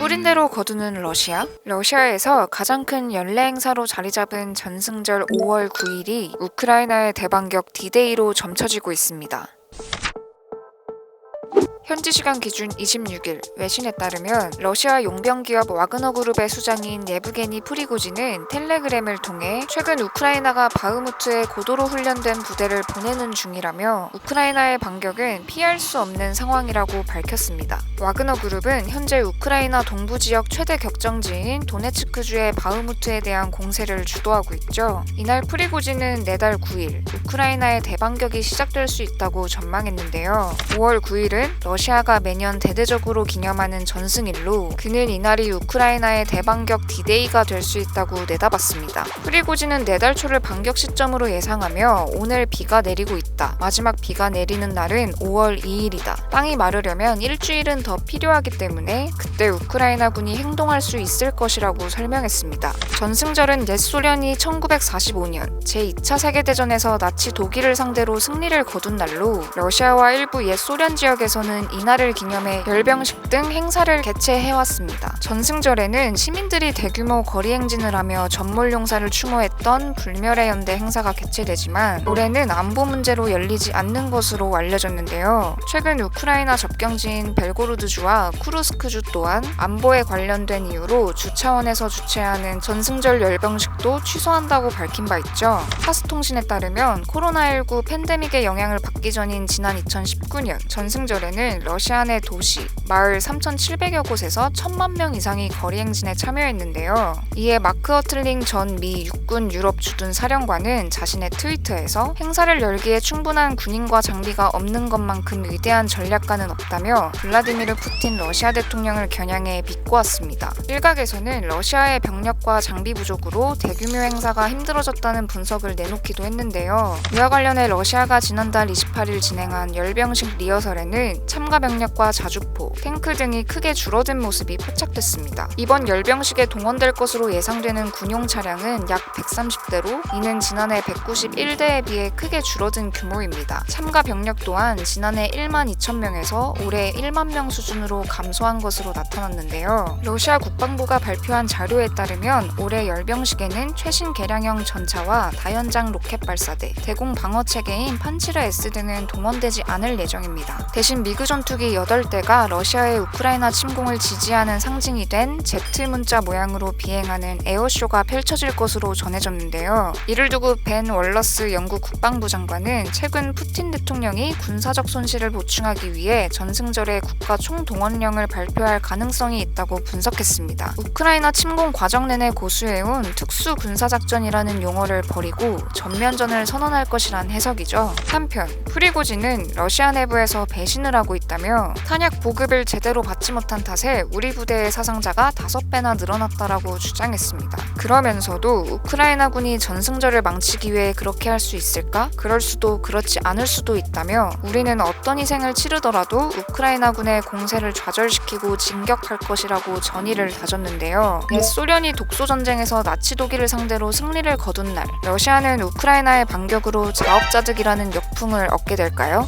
뿌린 대로 거두는 러시아? 러시아에서 가장 큰 연례 행사로 자리 잡은 전승절 5월 9일이 우크라이나의 대반격 D-Day로 점쳐지고 있습니다. 현지 시간 기준 26일 외신에 따르면 러시아 용병 기업 와그너 그룹의 수장인 예브게니 프리고진은 텔레그램을 통해 최근 우크라이나가 바흐무트에 고도로 훈련된 부대를 보내는 중이라며 우크라이나의 반격은 피할 수 없는 상황이라고 밝혔습니다. 와그너 그룹은 현재 우크라이나 동부 지역 최대 격정지인 도네츠크주의 바흐무트에 대한 공세를 주도하고 있죠. 이날 프리고진은 내달 9일 우크라이나의 대반격이 시작될 수 있다고 전망했는데요. 5월 9일은 러시아가 매년 대대적으로 기념하는 전승일로 그는 이날이 우크라이나의 대반격 D-Day가 될 수 있다고 내다봤습니다. 프리고진은 내달 초를 반격 시점으로 예상하며 오늘 비가 내리고 있다. 마지막 비가 내리는 날은 5월 2일이다. 땅이 마르려면 일주일은 더 필요하기 때문에 그때 우크라이나군이 행동할 수 있을 것이라고 설명했습니다. 전승절은 옛 소련이 1945년 제2차 세계대전에서 나치 독일을 상대로 승리를 거둔 날로 러시아와 일부 옛 소련 지역에서는 이날을 기념해 열병식 등 행사를 개최해왔습니다. 전승절에는 시민들이 대규모 거리 행진을 하며 전몰용사를 추모했던 불멸의 연대 행사가 개최되지만 올해는 안보 문제로 열리지 않는 것으로 알려졌는데요. 최근 우크라이나 접경지인 벨고로드주와 쿠르스크주 또한 안보에 관련된 이유로 주 차원에서 주최하는 전승절 열병식도 취소한다고 밝힌 바 있죠. 타스통신에 따르면 코로나19 팬데믹의 영향을 받기 전인 지난 2019년 전승절에는 러시아 내 도시, 마을 3,700여 곳에서 1,000만 명 이상이 거리 행진에 참여했는데요. 이에 마크 허틀링 전 미 육군 유럽 주둔 사령관은 자신의 트위터에서 행사를 열기에 충분한 군인과 장비가 없는 것만큼 위대한 전략가는 없다며 블라디미르 푸틴 러시아 대통령을 겨냥해 비꼬았습니다. 일각에서는 러시아의 병력과 장비 부족으로 대규모 행사가 힘들어졌다는 분석을 내놓기도 했는데요. 이와 관련해 러시아가 지난달 28일 진행한 열병식 리허설에는 참가 병력과 자주포, 탱크 등이 크게 줄어든 모습이 포착됐습니다. 이번 열병식에 동원될 것으로 예상되는 군용 차량은 약 130대로 이는 지난해 191대에 비해 크게 줄어든 규모입니다. 참가 병력 또한 지난해 1만 2천 명에서 올해 1만 명 수준으로 감소한 것으로 나타났는데요. 러시아 국방부가 발표한 자료에 따르면 올해 열병식에는 최신 개량형 전차와 다연장 로켓 발사대, 대공 방어 체계인 판치르 S 등은 동원되지 않을 예정입니다. 대신 미그 전투기 8대가 러시아의 우크라이나 침공을 지지하는 상징이 된 Z 문자 모양으로 비행하는 에어쇼가 펼쳐질 것으로 전해졌는데요. 이를 두고 벤 월러스 영국 국방부 장관은 최근 푸틴 대통령이 군사적 손실을 보충하기 위해 전승절에 국가 총동원령을 발표할 가능성이 있다고 분석했습니다. 우크라이나 침공 과정 내내 고수해온 특수 군사작전이라는 용어를 버리고 전면전을 선언할 것이란 해석이죠. 한편 프리고진은 러시아 내부에서 배신을 하고 있다며 탄약 보급을 제대로 받지 못한 탓에 우리 부대의 사상자가 5배나 늘어났다라고 주장했습니다. 그러면서도 우크라이나군이 전승절을 망치기 위해 그렇게 할 수 있을까? 그럴 수도 그렇지 않을 수도 있다며 우리는 어떤 희생을 치르더라도 우크라이나군의 공세를 좌절시키고 진격할 것이라고 전의를 다졌는데요. 옛 소련이 독소전쟁에서 나치 독일을 상대로 승리를 거둔 날 러시아는 우크라이나의 반격으로 자업자득이라는 역풍을 얻게 될까요?